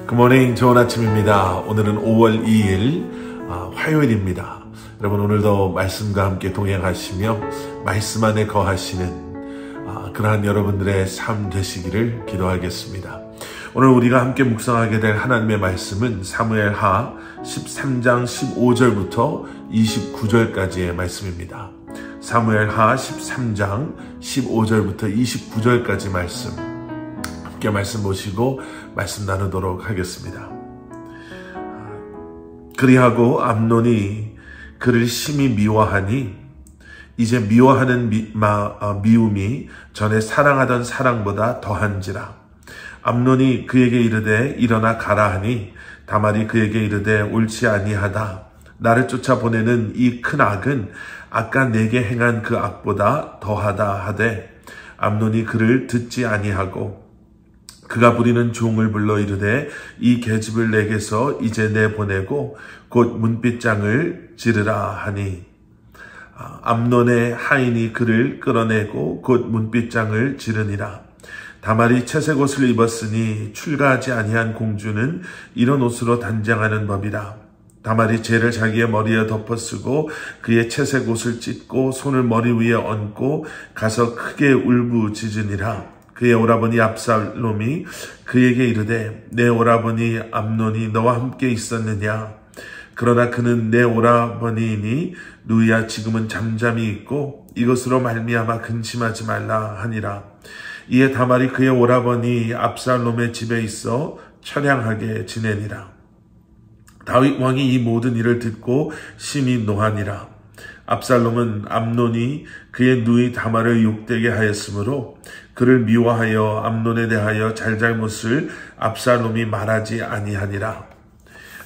굿모닝, 좋은 아침입니다. 오늘은 5월 2일 화요일입니다. 여러분, 오늘도 말씀과 함께 동행하시며 말씀 안에 거하시는 그러한 여러분들의 삶 되시기를 기도하겠습니다. 오늘 우리가 함께 묵상하게 될 하나님의 말씀은 사무엘하 13장 15절부터 29절까지의 말씀입니다. 사무엘하 13장 15절부터 29절까지 말씀, 함께 말씀 보시고 말씀 나누도록 하겠습니다. 그리하고 암논이 그를 심히 미워하니 이제 미워하는 미움이 전에 사랑하던 사랑보다 더한지라. 암논이 그에게 이르되 일어나 가라 하니 다말이 그에게 이르되 옳지 아니하다. 나를 쫓아보내는 이 큰 악은 아까 내게 행한 그 악보다 더하다 하되, 암논이 그를 듣지 아니하고 그가 부리는 종을 불러 이르되 이 계집을 내게서 이제 내보내고 곧 문빗장을 지르라 하니, 암논의 하인이 그를 끌어내고 곧 문빗장을 지르니라. 다말이 채색 옷을 입었으니 출가하지 아니한 공주는 이런 옷으로 단장하는 법이라. 다말이 재를 자기의 머리에 덮어쓰고 그의 채색 옷을 찢고 손을 머리 위에 얹고 가서 크게 울부짖으니라. 그의 오라버니 압살롬이 그에게 이르되 내 오라버니 암논이 너와 함께 있었느냐? 그러나 그는 내 오라버니이니 누이야 지금은 잠잠히 있고 이것으로 말미암아 근심하지 말라 하니라. 이에 다말이 그의 오라버니 압살롬의 집에 있어 처량하게 지내니라. 다윗 왕이 이 모든 일을 듣고 심히 노하니라. 압살롬은 암논이 그의 누이 다말을 욕되게 하였으므로 그를 미워하여 암논에 대하여 잘잘못을 압살롬이 말하지 아니하니라.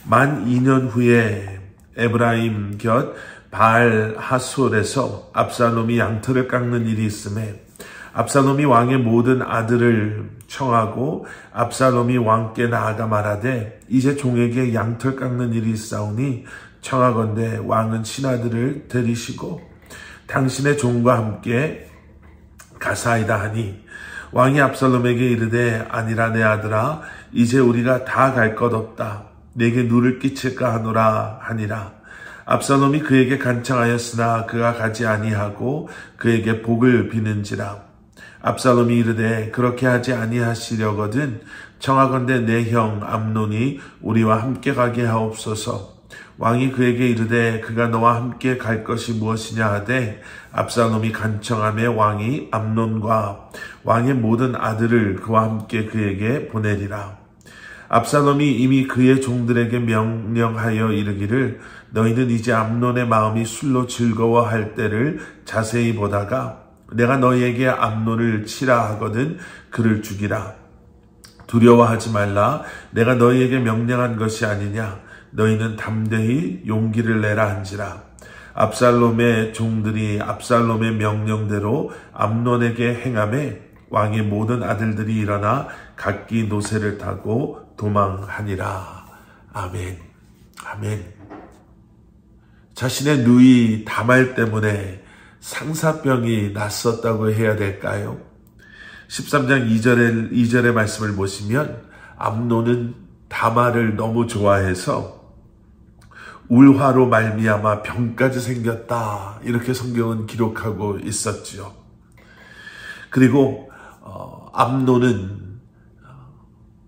만 2년 후에 에브라임 곁 바알 하솔에서 압살롬이 양털을 깎는 일이 있음에 압살롬이 왕의 모든 아들을 청하고 압살롬이 왕께 나아가 말하되 이제 종에게 양털 깎는 일이 있사오니 청하건대 왕은 신하들을 데리시고 당신의 종과 함께 가사이다 하니, 왕이 압살롬에게 이르되 아니라 내 아들아 이제 우리가 다 갈 것 없다. 내게 누를 끼칠까 하노라 하니라. 압살롬이 그에게 간청하였으나 그가 가지 아니하고 그에게 복을 비는지라. 압살롬이 이르되 그렇게 하지 아니하시려거든 청하건대 내 형 암논이 우리와 함께 가게 하옵소서. 왕이 그에게 이르되 그가 너와 함께 갈 것이 무엇이냐 하되 압살롬이 간청하며 왕이 암논과 왕의 모든 아들을 그와 함께 그에게 보내리라. 압살롬이 이미 그의 종들에게 명령하여 이르기를 너희는 이제 암논의 마음이 술로 즐거워할 때를 자세히 보다가 내가 너희에게 암논을 치라 하거든 그를 죽이라. 두려워하지 말라. 내가 너희에게 명령한 것이 아니냐. 너희는 담대히 용기를 내라 한지라. 압살롬의 종들이 압살롬의 명령대로 암논에게 행하매 왕의 모든 아들들이 일어나 각기 노새를 타고 도망하니라. 아멘. 아멘. 자신의 누이 다말 때문에 상사병이 났었다고 해야 될까요? 13장 2절의 말씀을 보시면 암논은 다말을 너무 좋아해서 울화로 말미암아 병까지 생겼다, 이렇게 성경은 기록하고 있었지요. 그리고 암논은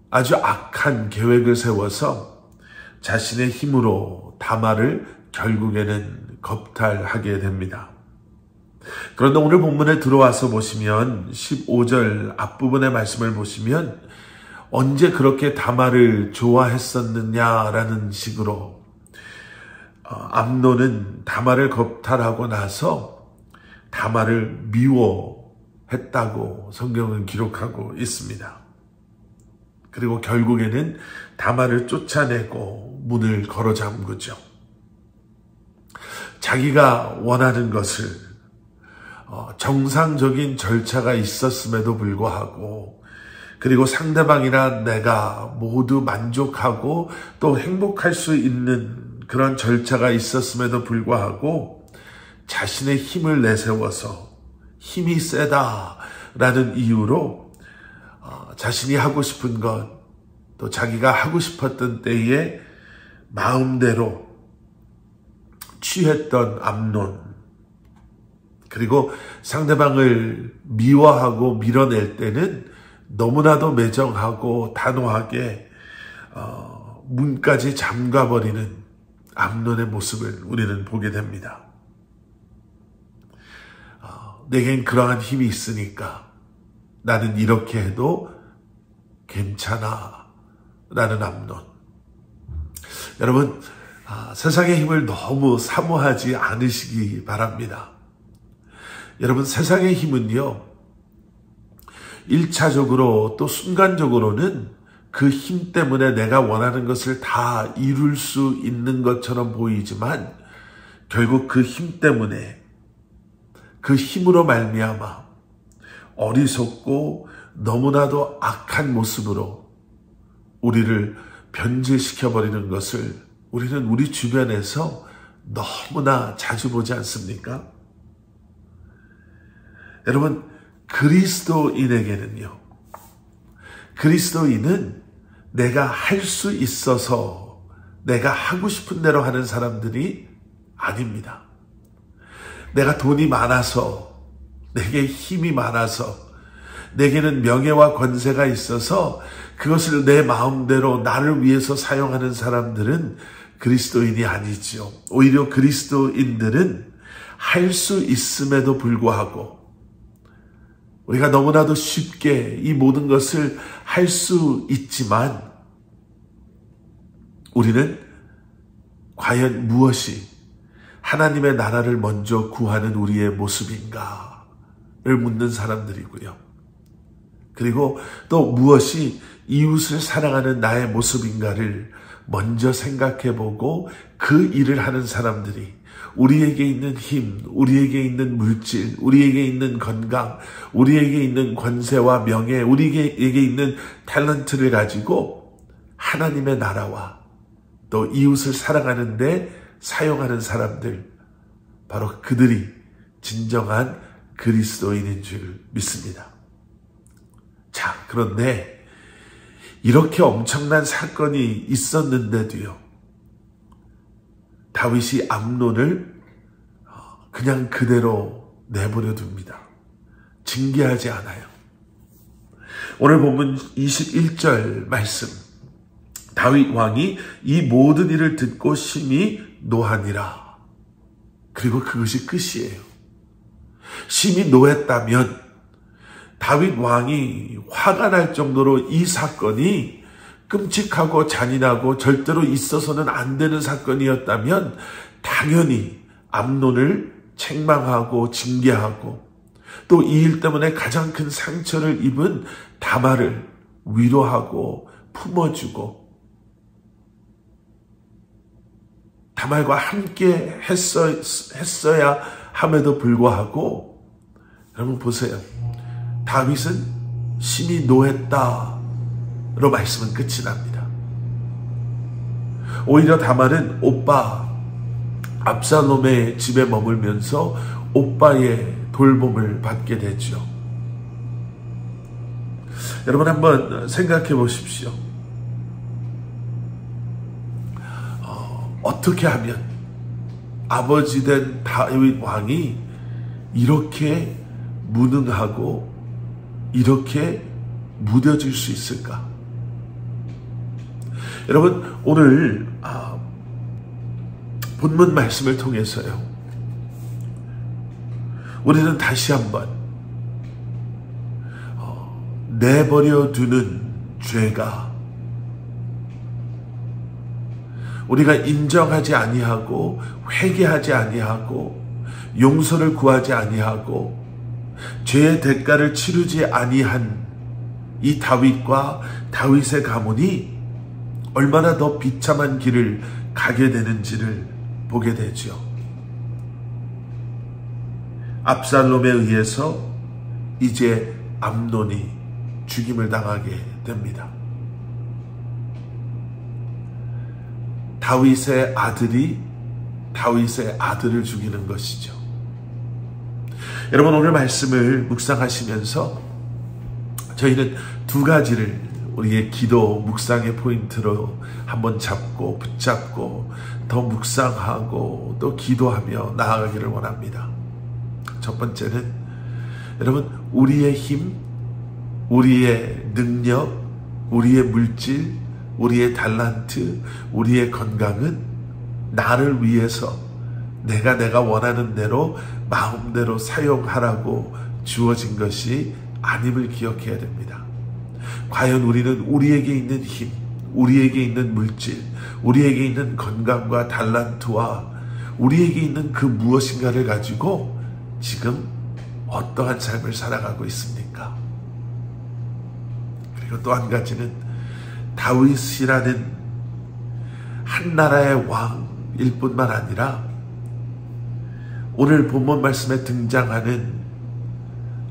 아주 악한 계획을 세워서 자신의 힘으로 다말을 결국에는 겁탈하게 됩니다. 그런데 오늘 본문에 들어와서 보시면 15절 앞부분의 말씀을 보시면 언제 그렇게 다말을 좋아했었느냐라는 식으로 암논은 다말을 겁탈하고 나서 다말을 미워했다고 성경은 기록하고 있습니다. 그리고 결국에는 다말을 쫓아내고 문을 걸어 잠그죠. 자기가 원하는 것을 정상적인 절차가 있었음에도 불구하고, 그리고 상대방이나 내가 모두 만족하고 또 행복할 수 있는 그런 절차가 있었음에도 불구하고 자신의 힘을 내세워서 힘이 세다라는 이유로 자신이 하고 싶은 것, 또 자기가 하고 싶었던 때에 마음대로 취했던 암논, 그리고 상대방을 미워하고 밀어낼 때는 너무나도 매정하고 단호하게 문까지 잠가버리는 암논의 모습을 우리는 보게 됩니다. 내겐 그러한 힘이 있으니까 나는 이렇게 해도 괜찮아 라는 암논. 여러분, 세상의 힘을 너무 사모하지 않으시기 바랍니다. 여러분, 세상의 힘은요, 1차적으로 또 순간적으로는 그 힘 때문에 내가 원하는 것을 다 이룰 수 있는 것처럼 보이지만 결국 그 힘 때문에, 그 힘으로 말미암아 어리석고 너무나도 악한 모습으로 우리를 변질시켜버리는 것을 우리는 우리 주변에서 너무나 자주 보지 않습니까? 여러분, 그리스도인에게는요, 그리스도인은 내가 할 수 있어서 내가 하고 싶은 대로 하는 사람들이 아닙니다. 내가 돈이 많아서, 내게 힘이 많아서, 내게는 명예와 권세가 있어서 그것을 내 마음대로 나를 위해서 사용하는 사람들은 그리스도인이 아니지요. 오히려 그리스도인들은 할 수 있음에도 불구하고 우리가 너무나도 쉽게 이 모든 것을 할 수 있지만 우리는 과연 무엇이 하나님의 나라를 먼저 구하는 우리의 모습인가를 묻는 사람들이고요. 그리고 또 무엇이 이웃을 사랑하는 나의 모습인가를 먼저 생각해보고 그 일을 하는 사람들이 우리에게 있는 힘, 우리에게 있는 물질, 우리에게 있는 건강, 우리에게 있는 권세와 명예, 우리에게 있는 탤런트를 가지고 하나님의 나라와 또 이웃을 사랑하는 데 사용하는 사람들, 바로 그들이 진정한 그리스도인인 줄 믿습니다. 자, 그런데 이렇게 엄청난 사건이 있었는데도요, 다윗이 암논을 그냥 그대로 내버려 둡니다. 징계하지 않아요. 오늘 본문 21절 말씀, 다윗 왕이 이 모든 일을 듣고 심히 노하니라. 그리고 그것이 끝이에요. 심히 노했다면 다윗 왕이 화가 날 정도로 이 사건이 끔찍하고 잔인하고 절대로 있어서는 안 되는 사건이었다면 당연히 암논을 책망하고 징계하고 또 이 일 때문에 가장 큰 상처를 입은 다말을 위로하고 품어주고 다말과 함께 했어야 함에도 불구하고 여러분 보세요. 다윗은 심히 노했다로 말씀은 끝이 납니다. 오히려 다말은 오빠 압살롬의 집에 머물면서 오빠의 돌봄을 받게 되죠. 여러분 한번 생각해 보십시오. 어떻게 하면 아버지 된 다윗 왕이 이렇게 무능하고 이렇게 무뎌질 수 있을까? 여러분 오늘 본문 말씀을 통해서요, 우리는 다시 한번 내버려 두는 죄가 우리가 인정하지 아니하고 회개하지 아니하고 용서를 구하지 아니하고 죄의 대가를 치르지 아니한 이 다윗과 다윗의 가문이 얼마나 더 비참한 길을 가게 되는지를 보게 되죠. 압살롬에 의해서 이제 암논이 죽임을 당하게 됩니다. 다윗의 아들이 다윗의 아들을 죽이는 것이죠. 여러분 오늘 말씀을 묵상하시면서 저희는 두 가지를 우리의 기도 묵상의 포인트로 한번 잡고 붙잡고 더 묵상하고 또 기도하며 나아가기를 원합니다. 첫 번째는 여러분, 우리의 힘, 우리의 능력, 우리의 물질, 우리의 달란트, 우리의 건강은 나를 위해서 내가 원하는 대로 마음대로 사용하라고 주어진 것이 아님을 기억해야 됩니다. 과연 우리는 우리에게 있는 힘, 우리에게 있는 물질, 우리에게 있는 건강과 달란트와 우리에게 있는 그 무엇인가를 가지고 지금 어떠한 삶을 살아가고 있습니까? 그리고 또 한 가지는 다윗이라는 한 나라의 왕일 뿐만 아니라 오늘 본문 말씀에 등장하는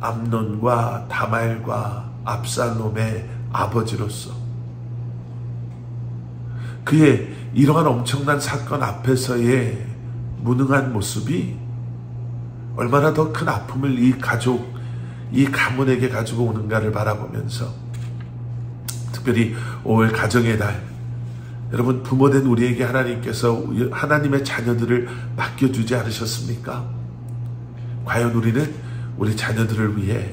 암논과 다말과 압살롬의 아버지로서 그의 이러한 엄청난 사건 앞에서의 무능한 모습이 얼마나 더 큰 아픔을 이 가족, 이 가문에게 가지고 오는가를 바라보면서 특별히 5월 가정의 달, 여러분 부모된 우리에게 하나님께서 하나님의 자녀들을 맡겨주지 않으셨습니까? 과연 우리는 우리 자녀들을 위해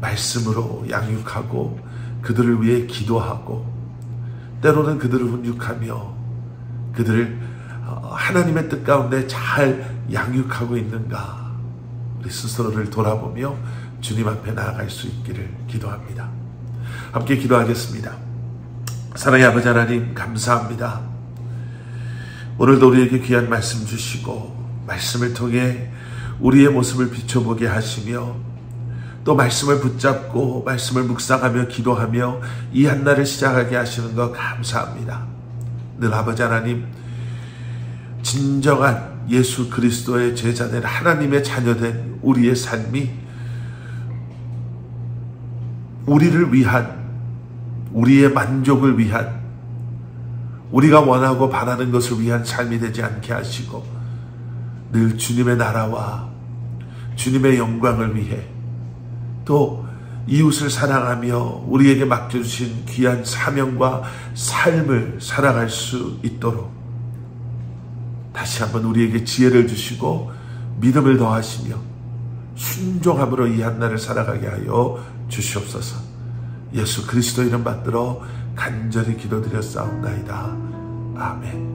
말씀으로 양육하고 그들을 위해 기도하고 때로는 그들을 훈육하며 그들을 하나님의 뜻 가운데 잘 양육하고 있는가, 우리 스스로를 돌아보며 주님 앞에 나아갈 수 있기를 기도합니다. 함께 기도하겠습니다. 사랑의 아버지 하나님, 감사합니다. 오늘도 우리에게 귀한 말씀 주시고 말씀을 통해 우리의 모습을 비춰보게 하시며 또 말씀을 붙잡고 말씀을 묵상하며 기도하며 이 한날을 시작하게 하시는 것 감사합니다. 늘 아버지 하나님, 진정한 예수 그리스도의 제자된 하나님의 자녀된 우리의 삶이 우리를 위한, 우리의 만족을 위한, 우리가 원하고 바라는 것을 위한 삶이 되지 않게 하시고 늘 주님의 나라와 주님의 영광을 위해 또 이웃을 사랑하며 우리에게 맡겨주신 귀한 사명과 삶을 살아갈 수 있도록 다시 한번 우리에게 지혜를 주시고 믿음을 더하시며 순종함으로 이 한날을 살아가게 하여 주시옵소서. 예수 그리스도 이름 받들어 간절히 기도드렸사옵나이다. 아멘.